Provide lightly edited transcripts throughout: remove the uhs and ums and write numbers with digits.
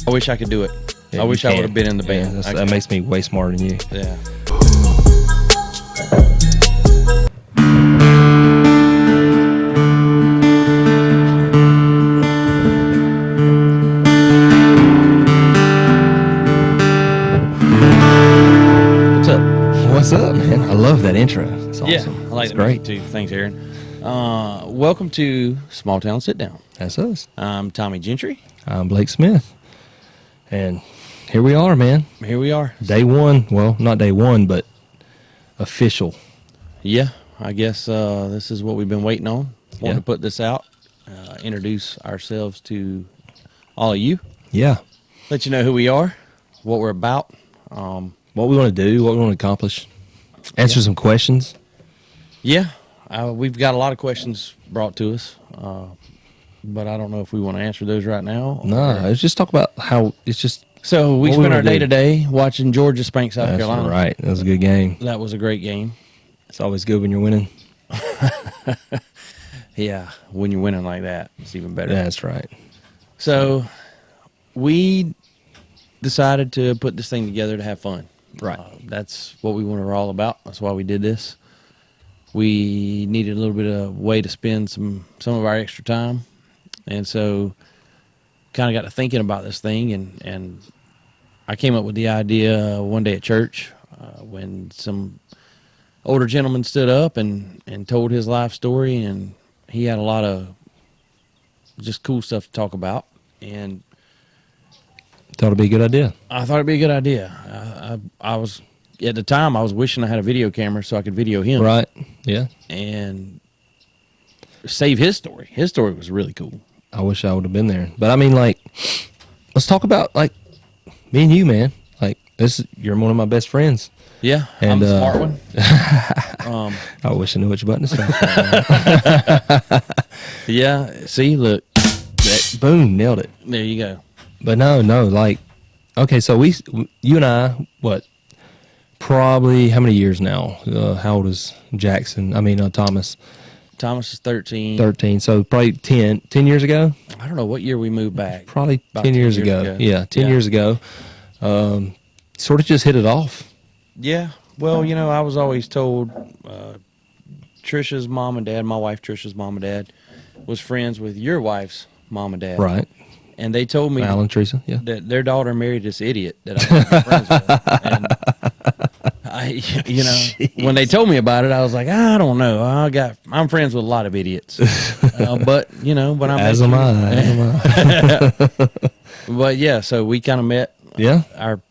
I wish I could do it. Yeah, I wish I would have been in the band. That makes me way smarter than you. Yeah. What's up, man? I love that intro. It's awesome. Yeah, I like it's it great. too. Thanks, Aaron. Welcome to SmallTown SitDown. That's us. I'm Tommy Gentry. I'm Blake Smith. And here we are, man. Here we are. Day one. Well, not day one, but official. Yeah, I guess this is what we've been waiting on. Wanting to put this out, introduce ourselves to all of you. Yeah. Let you know who we are, what we're about. What we want to do, what we want to accomplish. Answer some questions. Yeah, we've got a lot of questions brought to us, but I don't know if we want to answer those right now. No, let's just talk about how it's just. So we what spent our wanna do. day watching Georgia spank South That's Carolina. right. That was a good game. That was a great game. It's always good when you're winning. Yeah, when you're winning like that, it's even better. That's right. So we decided to put this thing together to have fun. Right. That's what we were all about. That's why we did this. We needed a little bit of way to spend some of our extra time, and so kind of got to thinking about this thing, and I came up with the idea one day at church when some older gentleman stood up and told his life story, and he had a lot of just cool stuff to talk about, and Thought it'd be a good idea. I thought it'd be a good idea. I was at the time I was wishing I had a video camera so I could video him, Right. Yeah. and save his story. His story was really cool. I wish I would have been there. But I mean, like, let's talk about, like, me and you, man. Like, you're one of my best friends. Yeah, And, I'm the smart one. I wish I knew which button to press. Yeah, see, look, Boom, nailed it. there you go. But no, like, okay, so you and I, what, probably how many years now? How old is Thomas? Thomas is 13. 13, so probably 10 years ago? I don't know what year we moved back. Probably About 10 years ago. Yeah, 10 years ago. Sort of just hit it off. Yeah, well, you know, I was always told Trisha's mom and dad, my wife Trisha's mom and dad, was friends with your wife's mom and dad. Right. And they told me Alan, Teresa, yeah. that their daughter married this idiot that I was friends with. And when they told me about it, I was like, I don't know. I'm friends with a lot of idiots. But when I'm As am I. But yeah, so we kind of met. Yeah. Our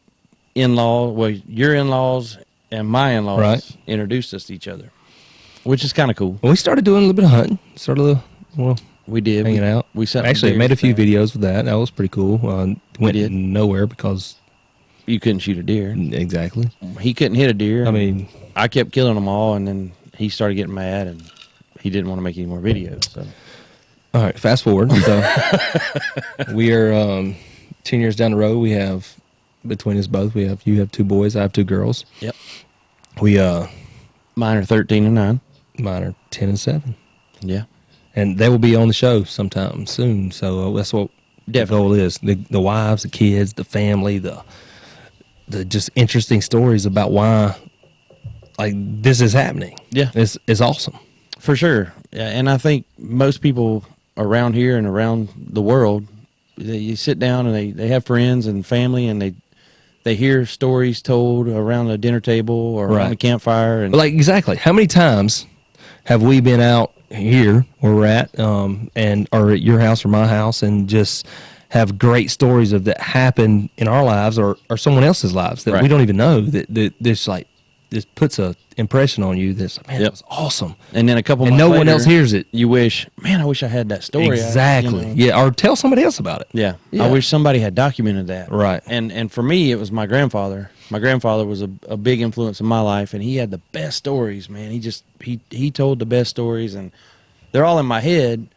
in-law, well, your in-laws and my in-laws Right. introduced us to each other, which is kind of cool. Well, we started doing a little bit of hunting. We did. Hanging out. We sat actually made a few videos with that. That was pretty cool. Went did. nowhere because You couldn't shoot a deer. exactly. He couldn't hit a deer. I mean, I kept killing them all, and then he started getting mad, and he didn't want to make any more videos. So all right. Fast forward. So we are 10 years down the road. We have between us both. You have 2 boys. I have 2 girls. yep, We mine are 13 and 9. mine are 10 and 7. Yeah, And they will be on the show sometime soon. So that's what the goal is. The wives, the kids, the family, the just interesting stories about why like this is happening. Yeah. It's awesome. for sure. Yeah, and I think most people around here and around the world, you sit down and they have friends and family, and they hear stories told around a dinner table or around Right. a campfire. And Like exactly. How many times have we been out here where we're at, or at your house or my house, and just have great stories of that happen in our lives or someone else's lives that Right. we don't even know that this like this puts a impression on you that's man, Yep. that was awesome. And then a couple And months no one later, else hears it. You wish, man, I wish I had that story. Exactly. Yeah, or tell somebody else about it. Yeah. Yeah. I wish somebody had documented that. Right. And for me, it was my grandfather. My grandfather was a big influence in my life, and he had the best stories, man. He told the best stories, and they're all in my head,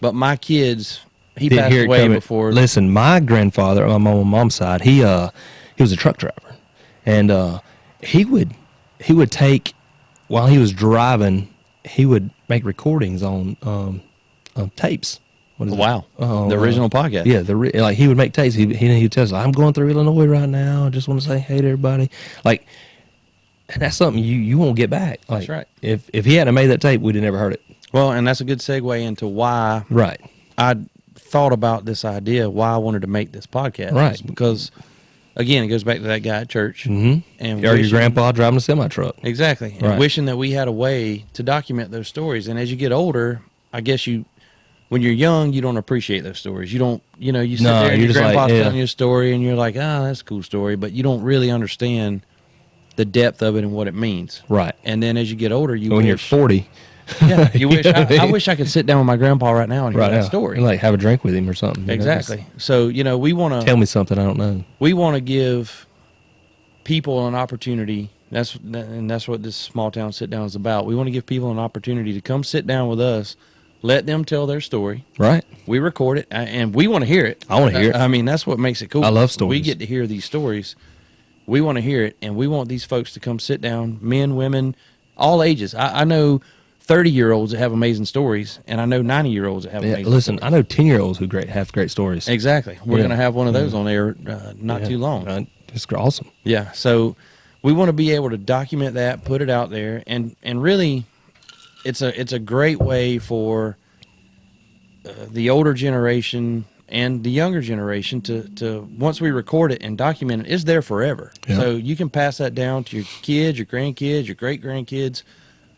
but my kids, he Didn't passed hear it away coming. before. Listen, my grandfather on my mom's side, he was a truck driver, and he would take while he was driving, he would make recordings on tapes What is it? Wow. Oh, The original podcast. Yeah, like he would make tapes. He would tell us, "I'm going through Illinois right now. I just want to say hey to everybody." Like, and that's something you won't get back. Like, That's right. If he hadn't made that tape, we'd have never heard it. Well, and that's a good segue into why Right. I thought about this idea, why I wanted to make this podcast. Right. Is because, again, it goes back to that guy at church. Mm-hmm. And Or your wishing- grandpa driving a semi truck. Exactly. And Right. wishing that we had a way to document those stories. And as you get older, I guess when you're young, you don't appreciate those stories. You don't, you sit No, there and you're your just like, grandpa's yeah. telling you a story and you're like, that's a cool story. But you don't really understand the depth of it and what it means. Right. And then as you get older, When you're 40. Yeah, you wish. know what I I mean? wish I could sit down with my grandpa right now and hear Right that now. story. And, like have a drink with him or something. you know, Exactly. So we want just to Tell me something I don't know. we want to give people an opportunity. That's what this small town sit down is about. We want to give people an opportunity to come sit down with us, let them tell their story. Right. We record it, and we want to hear it. I wanna hear it. I mean, that's what makes it cool. I love We stories. get to hear these stories. We want to hear it, and we want these folks to come sit down, men, women, all ages. I know 30-year-olds that have amazing stories, and I know 90-year-olds that have Yeah, amazing listen, stories. I know 10-year-olds who have great stories. Exactly. We're Yeah. going to have one of those on air not Yeah. too long. It's awesome. Yeah. So we want to be able to document that, put it out there, and really, it's a great way for the older generation and the younger generation to once we record it and document it, it's there forever. Yeah. So you can pass that down to your kids, your grandkids, your great grandkids,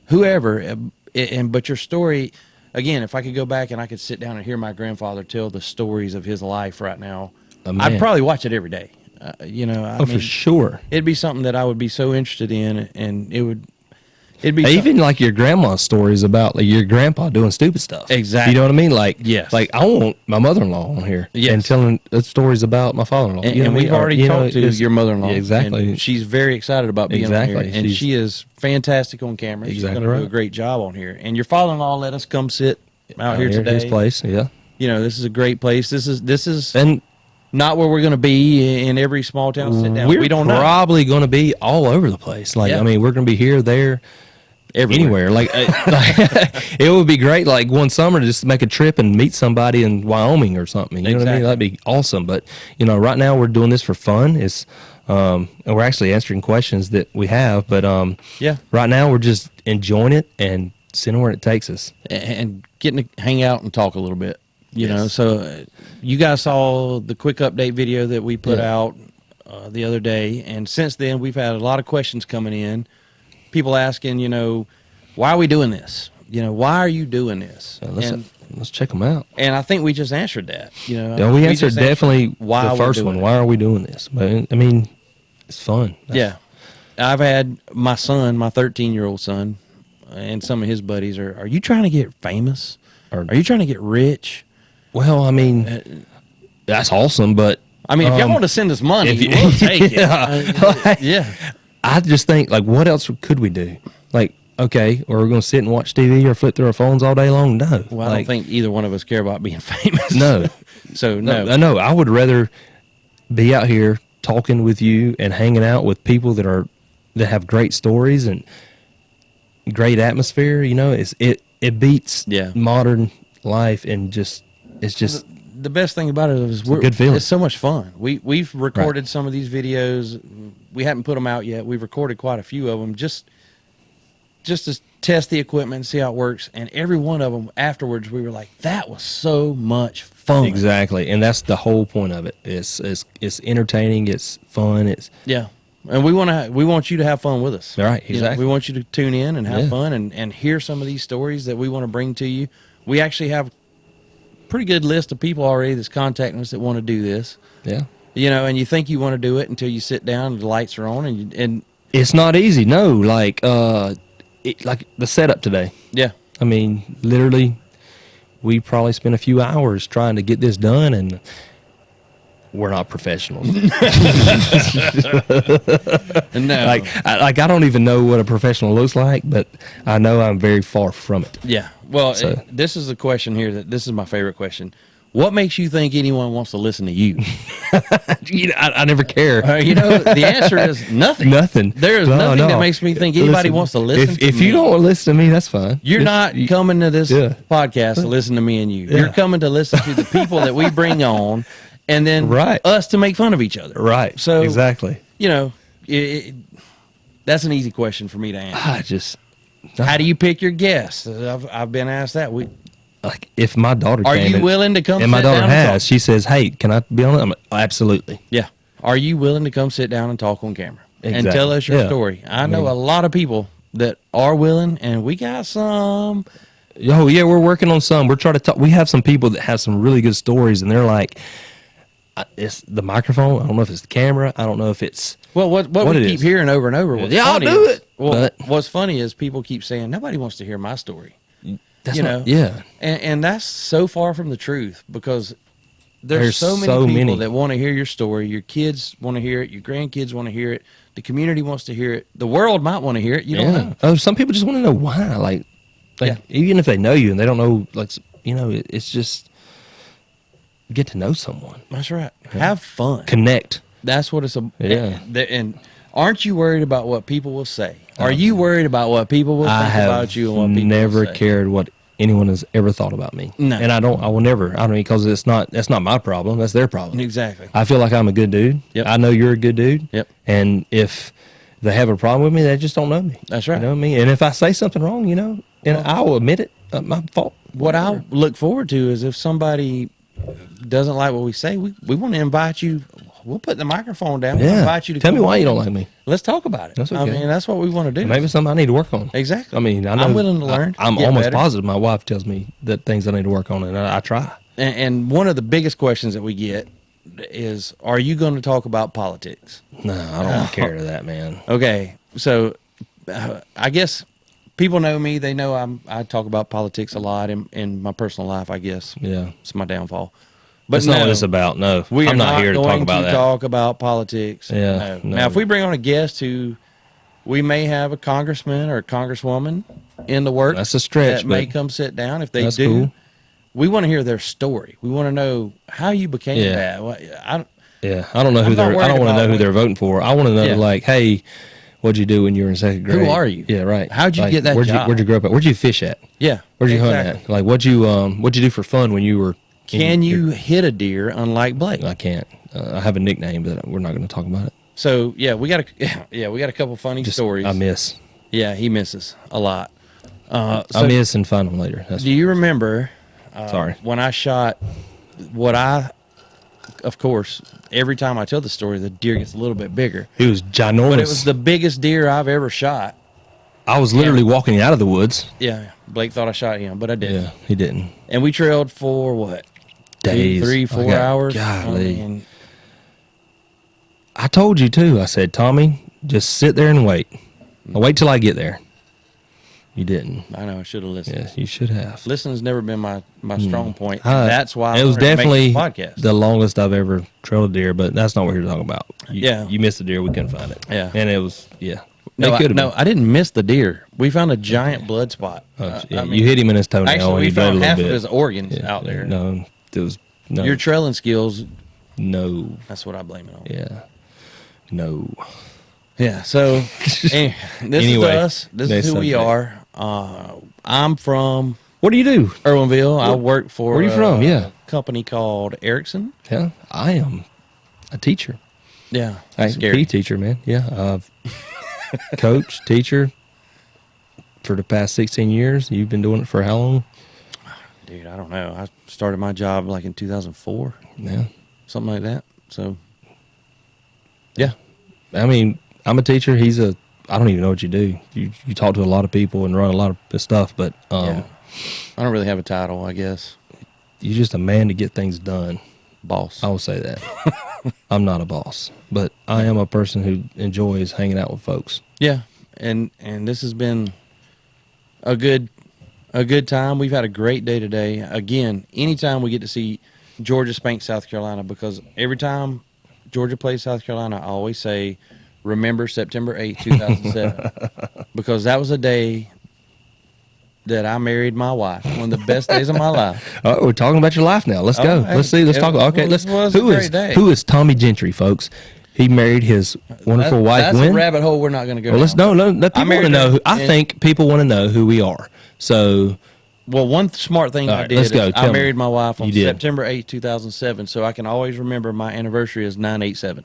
whoever. But your story, again, if I could go back and I could sit down and hear my grandfather tell the stories of his life right now, Oh, man. I'd probably watch it every day. For sure. It'd be something that I would be so interested in, and it'd be Even like your grandma's stories about like your grandpa doing stupid stuff. Exactly. You know what I mean? Like, Yes. Like I want my mother-in-law on here Yes. and telling stories about my father-in-law. And, You know and what I we've mean? Or, already you know, talked to it's- your mother-in-law. Yeah, exactly. And she's very excited about being Exactly. on here, and She's- she is fantastic on camera. She's Exactly going to do a right. great job on here. And your father-in-law let us come sit out here at today. his place. Yeah. This is a great place. This is And not where we're going to be in every small town sit down. we're We don't know. probably going to be all over the place. Like, Yeah. I mean, we're going to be here, there, Everywhere. anywhere. Like, it would be great. Like one summer, to just make a trip and meet somebody in Wyoming or something. You know what I mean? Exactly. That'd be awesome. But right now we're doing this for fun. And we're actually answering questions that we have. But Yeah. right now we're just enjoying it and seeing where it takes us. And getting to hang out and talk a little bit. Yes. So you guys saw the quick update video that we put Yeah. out the other day, and since then we've had a lot of questions coming in, people asking, why are we doing this? Why are you doing this? Let's check them out. And I think we just answered that. Yeah, we answered just definitely why the we're first doing one. it. Why are we doing this? But I mean, it's fun. Yeah. I've had my son, my 13-year-old son, and some of his buddies are you trying to get famous? Or- Are you trying to get rich? Well, I mean, that's awesome, but I mean, if y'all want to send us money, if you- we'll take Yeah. it. Yeah. I just think, like, what else could we do? Like, okay, or we're going to sit and watch TV or flip through our phones all day long? No. Well, I don't think either one of us care about being famous. No. So, no. I know. I would rather be out here talking with you and hanging out with people that have great stories and great atmosphere. It beats Yeah. modern life, and it's just The best thing about it is a good feeling. it's so much fun. We've recorded some of these videos. We haven't put them out yet. We've recorded quite a few of them just to test the equipment and see how it works. And every one of them afterwards, we were like, that was so much fun. exactly, and that's the whole point of it. It's entertaining. It's fun. It's Yeah. And we want you to have fun with us. Right, You know, exactly. we want you to tune in and have Yeah. fun and hear some of these stories that we want to bring to you. We actually have a pretty good list of people already that's contacting us that want to do this. yeah. And you think you want to do it until you sit down and the lights are on and It's not easy. No, like like the setup today. yeah. I mean, literally, we probably spent a few hours trying to get this done, and we're not professionals. No. I don't even know what a professional looks like, but I know I'm very far from it. Yeah. Well, So- this is the question here this is my favorite question. what makes you think anyone wants to listen to you? I never care. The answer is nothing. Nothing. There is nothing that makes me think anybody wants to listen to me. If you don't want to listen to me, that's fine. You're not coming to this podcast to listen to me and you. You're coming to listen to the people that we bring on, and then us to make fun of each other. Right. So exactly. That's an easy question for me to answer. How do you pick your guests? I've been asked that. Like if my daughter are came you willing to come? And my daughter has. She says, "Hey, can I be on it?" I'm like, absolutely. Yeah. Are you willing to come sit down and talk on camera and tell us your story? I know a lot of people that are willing, and we got some. Oh yeah, we're working on some. We're trying to talk. We have some people that have some really good stories, and they're like, "It's the microphone. I don't know if it's the camera. I don't know if it's." Well, what we keep hearing over and over. I'll do it. Well, what's funny is people keep saying nobody wants to hear my story. Yeah. And that's so far from the truth, because there's so many people that want to hear your story. Your kids want to hear it. Your grandkids want to hear it. The community wants to hear it. The world might want to hear it. You don't know. Oh, some people just want to know why. Like even if they know you and they don't know, it's just get to know someone. That's right. Have fun. Connect. That's what it's about. Yeah. And aren't you worried about what people will say? Are you worried about what people will think about you and what people never will say? cared what anyone has ever thought about me. No. And I will never. I don't mean, because that's not my problem. That's their problem. Exactly. I feel like I'm a good dude. Yep. I know you're a good dude. Yep. And if they have a problem with me, they just don't know me. That's right. You know what I mean? And if I say something wrong, and I will admit it, my fault. What I look forward to is if somebody doesn't like what we say, we want to invite you. We'll put the microphone down. We'll invite you to tell come me why on. you don't like me. Let's talk about it. That's okay. I mean, that's what we want to do. Maybe it's something I need to work on. Exactly. I mean, I know, I'm willing to learn. I'm get almost better. positive my wife tells me that things I need to work on, and I try. And one of the biggest questions that we get is, are you going to talk about politics? No, I don't care to that, man. Okay. So I guess people know me. They know I talk about politics a lot in my personal life, I guess. Yeah. It's my downfall. But That's not what it's about. No, I'm not here to talk about that. Talk about politics. Yeah. No. Now, if we bring on a guest who we may have a congressman or a congresswoman in the works, that's a stretch. That may come sit down. If they that's do, cool. We want to hear their story. We want to know how you became that. I don't know who they're. I don't want to know who they're voting for. I want to know, like, hey, what'd you do when you were in second grade? Who are you? Yeah, right. How'd you get that job? Where'd you grow up at? Where'd you fish at? Yeah. Where'd you hunt at? Like, what'd you do for fun when you were? Can you hit a deer unlike Blake? I can't. I have a nickname, but we're not going to talk about it. So we got a couple funny stories. I miss. Yeah, he misses a lot. I miss and find them later. Do you remember? Sorry. When I shot of course, every time I tell the story, the deer gets a little bit bigger. It was ginormous. But it was the biggest deer I've ever shot. I was literally walking out of the woods. Yeah, Blake thought I shot him, but I didn't. Yeah, he didn't. And we trailed for what? Days. 3-4 hours. Golly. I told you too. I said, Tommy, just sit there and wait. I'll wait till I get there. You didn't. I know. I should have listened. Yes, you should have. Listening's never been my strong point. That's why it was definitely podcast. The longest I've ever trailed a deer, but that's not what we're talking about. You missed a deer. We couldn't find it. Yeah, and it was No, I didn't miss the deer. We found a giant blood spot. You hit him in his toenail. Actually, and we he bled found a half little of bit. his organs out there. No, it was no. Your trailing skills. No, that's what I blame it on. Yeah. No. Yeah. So this is us. This is who we are. I'm from. What do you do? Irwinville. I work for. Where are you from? A company called Erickson. Yeah, I am a teacher. Yeah, PE teacher, man. Yeah, I've coach, teacher for the past 16 years. You've been doing it for how long? Dude, I don't know. I started my job like in 2004. Yeah, something like that. So, yeah. I mean, I'm a teacher. I don't even know what you do. You talk to a lot of people and run a lot of stuff, but I don't really have a title, I guess. You're just a man to get things done. Boss. I will say that. I'm not a boss, but I am a person who enjoys hanging out with folks. Yeah, and this has been a good time. We've had a great day today. Again, anytime we get to see Georgia spank South Carolina, because every time Georgia plays South Carolina, I always say, remember September 8th, 2007, because that was a day that I married my wife. One of the best days of my life. Oh, we're talking about your life now. Let's go. Hey, Let's see. Let's talk. Okay, was a great day. who is Tommy Gentry, folks? He married his wonderful wife. That's when? a rabbit hole we're not going to go. Well, let's down. no. Let people want to know. I think people want to know who we are. So, well, one smart thing I did. Let's go. Is I Tell married me. my wife on You did. September 8th, 2007. So I can always remember my anniversary is 9/87.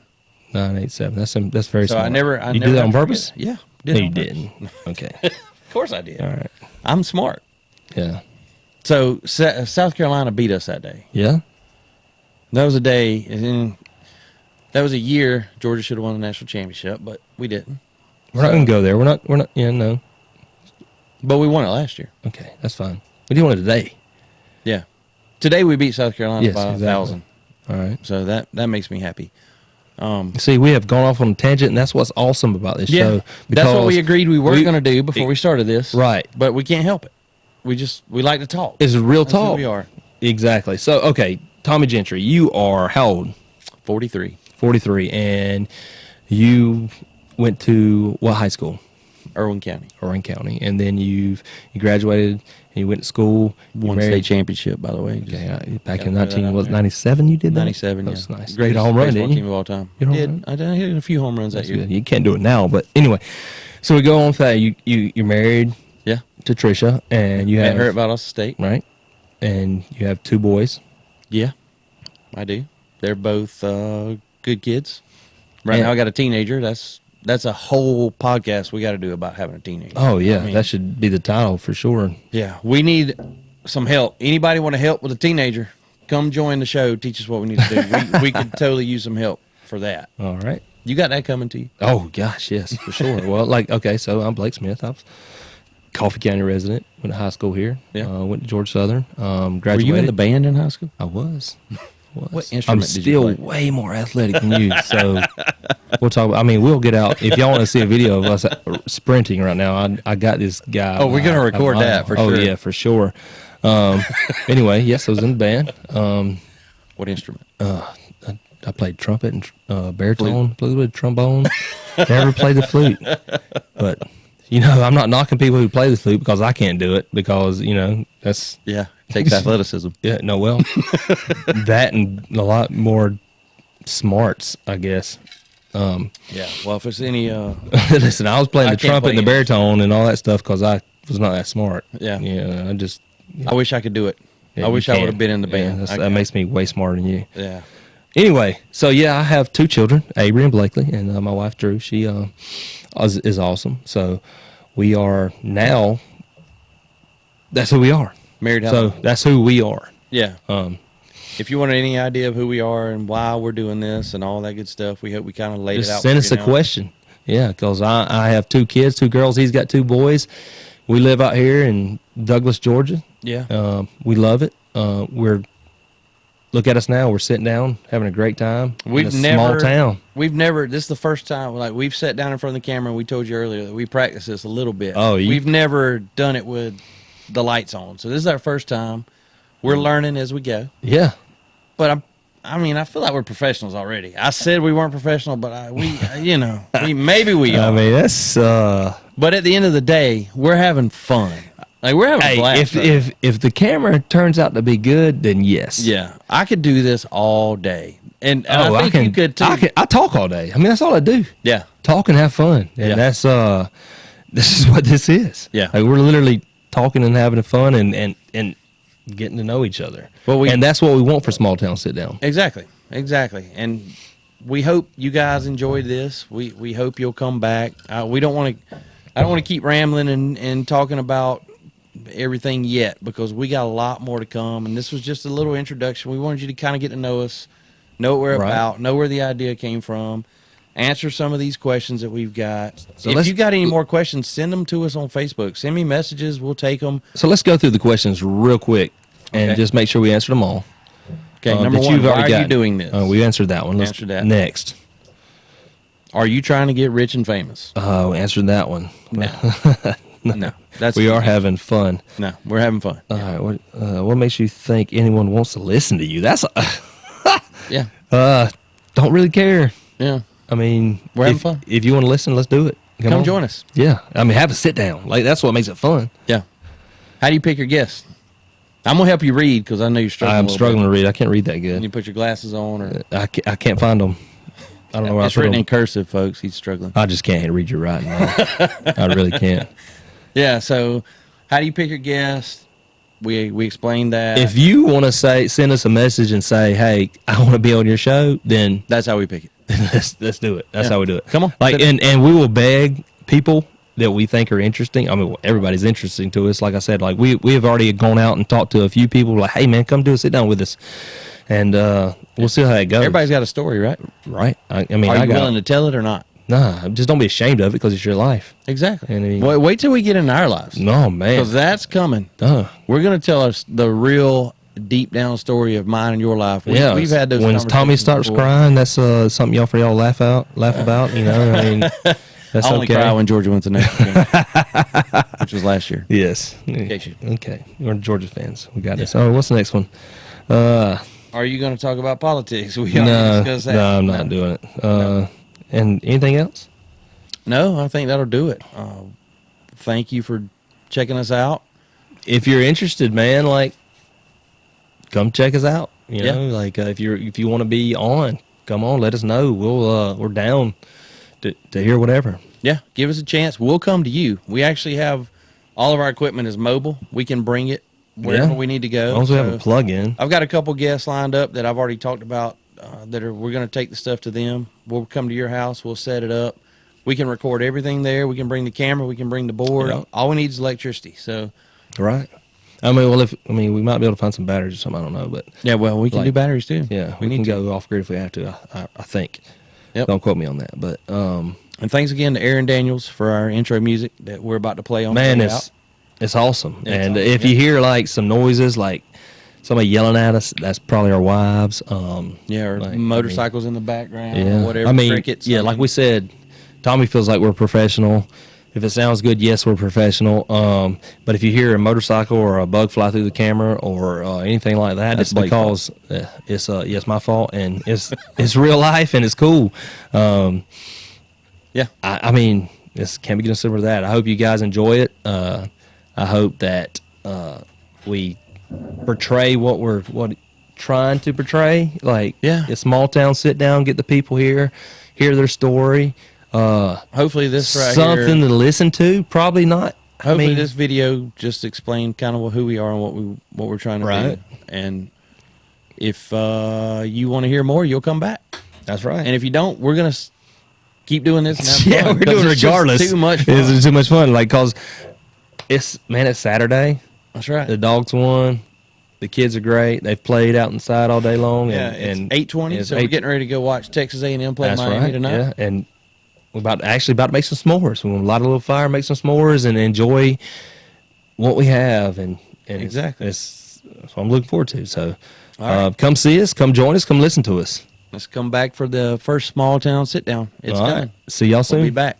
987. That's very So smart. I never. You did that on purpose? Yeah. No, you didn't. Okay. Of course I did. All right. I'm smart. Yeah. So South Carolina beat us that day. Yeah. That was a day, and that was a year Georgia should have won the national championship, but we didn't. We're not going to go there. We're not. Yeah, no. But we won it last year. Okay, that's fine. We did want it today. Yeah. Today we beat South Carolina Yes, by exactly. 1,000. All right. So that makes me happy. See, we have gone off on a tangent, and that's what's awesome about this show. That's what we agreed we were we- going to do before we started this. Right. But we can't help it. We like to talk. It's real That's who talk. we are. Exactly. So, okay, Tommy Gentry, you are how old? 43. 43, and you went to what high school? Irwin County. Irwin County, and then you graduated and you went to school. You Won married- state championship, by the way. Okay, back Gotta in throw that 19 out was there. 97. You did that. 97, yeah. That's nice. You hit Greatest a home run, baseball didn't team you? of all time. You hit a home I hit a few home runs that That's year. good. You can't do it now, but anyway. So we go on with that. You're married Yeah. to Trisha, and you Met have her at Valdosta State. right, and you have 2 boys. Yeah, I do. They're both good kids. Right And- now I got a teenager. That's a whole podcast we got to do about having a teenager. Oh yeah, I mean, that should be the title for sure. yeah, we need some help. Anybody want to help with a teenager? Come join the show. Teach us what we need to do. we could totally use some help for that. All right. You got that coming to you? Oh gosh, yes, for sure. Well, okay, so I'm Blake Smith. I was Coffee County resident. Went to high school here. Yeah. Went to Georgia Southern. Graduated. Were you in the band in high school? I was. What I'm instrument did you still play? way more athletic than you, so we'll talk. We'll get out if y'all want to see a video of us sprinting right now. I got this guy. Oh, we're gonna record that for Oh sure. yeah, for sure. Anyway, yes, I was in the band. What instrument? I played trumpet and baritone, played with trombone. Never played the flute, but I'm not knocking people who play the flute because I can't do it because that's Yeah, takes athleticism. yeah, no, well, that and a lot more smarts, I guess. Yeah. Well, if it's any, Listen, I was playing I the can't trumpet play and the any baritone and all that stuff because I was not that smart. Yeah. Yeah, I just. I wish I could do it. Yeah, I you wish I can't. would have been in the band. Yeah, I that makes me way smarter than you. Yeah. Anyway, so yeah, I have 2 children, Avery and Blakely, and my wife Drew. She is awesome. So we are now. That's who we are. Married how So long? that's who we are. Yeah. If you want any idea of who we are and why we're doing this and all that good stuff, we hope we kind of laid it out. Just send us for a you now. question. Yeah, because I have 2 kids, 2 girls. He's got 2 boys. We live out here in Douglas, Georgia. Yeah. We love it. Look at us now. We're sitting down, having a great time. We've in a never, small town. This is the first time, we've sat down in front of the camera and we told you earlier that we practice this a little bit. Oh, we've never done it with the lights on. So this is our first time. We're learning as we go. Yeah. But I feel like we're professionals already. I said we weren't professional, but maybe we are. That's But at the end of the day, we're having fun. We're having a blast. if the camera turns out to be good, then yes. Yeah, I could do this all day, and I think you could too. I talk all day. That's all I do. Yeah, Talk and have fun, and Yeah. that's this is what this is. Yeah. We're literally talking and having fun and getting to know each other. Well, and that's what we want for SmallTown SitDown. exactly, and we hope you guys enjoyed this. We hope you'll come back. I don't want to keep rambling and talking about everything yet because we got a lot more to come, and this was just a little introduction. We wanted you to kind of get to know us, know what we're Right. about, know where the idea came from, answer some of these questions that we've got. So if let's- you got any more questions, send them to us on Facebook. Send me messages. We'll take them. So let's go through the questions real quick and Okay. just make sure we answer them all. Okay, number that one, you've why already are you gotten. doing this? We answered that one. Let's Answered that. Next. Are you trying to get rich and famous? We answered that one. No. That's We are easy. having fun. No, we're having fun. All right. What makes you think anyone wants to listen to you? That's Yeah. don't really care. Yeah. We're having fun. If you want to listen, let's do it. Come on. join us. Yeah. Have a sit down. That's what makes it fun. Yeah. How do you pick your guests? I'm gonna help you read because I know you're struggling. I'm struggling to read. I can't read that good. Can you put your glasses on, or I can't find them. I don't know where it's I put written them. in cursive, folks. He's struggling. I just can't read your writing. Man. I really can't. Yeah. So, how do you pick your guests? We explained that. If you want to send us a message and say, "Hey, I want to be on your show," then that's how we pick it. let's do it. That's how we do it. Come on. Like, and we will beg people that we think are interesting. I mean, everybody's interesting to us. Like I said, like we have already gone out and talked to a few people. Like, hey man, come do a sit down with us, and we'll see how it goes. Everybody's got a story, right? Right. I mean, are you willing to tell it or not? Nah, just don't be ashamed of it because it's your life. Exactly. And I mean, wait till we get in our lives. No man, because that's coming. We're gonna tell us the real deep down story of mine and your life. We've had those. When Tommy starts crying, that's something y'all for y'all laugh about. You know, I mean. That's I only cry when Georgia wins the national game, which was last year. Yes. Okay. We're Georgia fans. We got this. Oh, what's the next one? Are you going to talk about politics? We already discussed that. No, I'm not doing it. And anything else? No, I think that'll do it. Thank you for checking us out. If you're interested, man, like, come check us out. You know, like if you want to be on, come on, let us know. We're down to hear whatever. Yeah, give us a chance. We'll come to you. We actually have all of our equipment is mobile. We can bring it wherever we need to go. As long as we have a plug-in. I've got a couple guests lined up that I've already talked about we're going to take the stuff to them. We'll come to your house. We'll set it up. We can record everything there. We can bring the camera. We can bring the board. Yeah. All we need is electricity. So, right. I mean, we might be able to find some batteries or something. I don't know, but we can do batteries too. Yeah, we can go off grid if we have to. I think. Yep. Don't quote me on that, but and thanks again to Aaron Daniels for our intro music that we're about to play on. Man, it's awesome. And if you hear like some noises, like somebody yelling at us, that's probably our wives. Or like, motorcycles in the background. Yeah, or whatever. Crickets. Yeah, like we said, Tommy feels like we're professional. If it sounds good, yes, we're professional. But if you hear a motorcycle or a bug fly through the camera or anything like that, it's because it's my fault, and it's real life and it's cool. I mean, this can't be getting similar to that. I hope you guys enjoy it. I hope that we portray what we're trying to portray. Like, it's small town sit down, get the people here, hear their story. Hopefully this right something to listen to. Probably not. Hopefully this video just explained kind of who we are and what we're trying to do. And if you want to hear more, you'll come back. That's right. And if you don't, we're gonna keep doing this. And have fun, we're doing it regardless. Too much fun. It's too much fun. Like, cause it's Saturday. That's right. The dogs won. The kids are great. They've played out inside all day long. And 8:20. So we're getting ready to go watch Texas A&M play Miami tonight. Yeah, and we're about to make some s'mores. We want to light a little fire, make some s'mores, and enjoy what we have. And exactly, that's what I'm looking forward to. So, come see us, come join us, come listen to us. Let's come back for the first small town sit down. It's done. See y'all soon. We'll be back.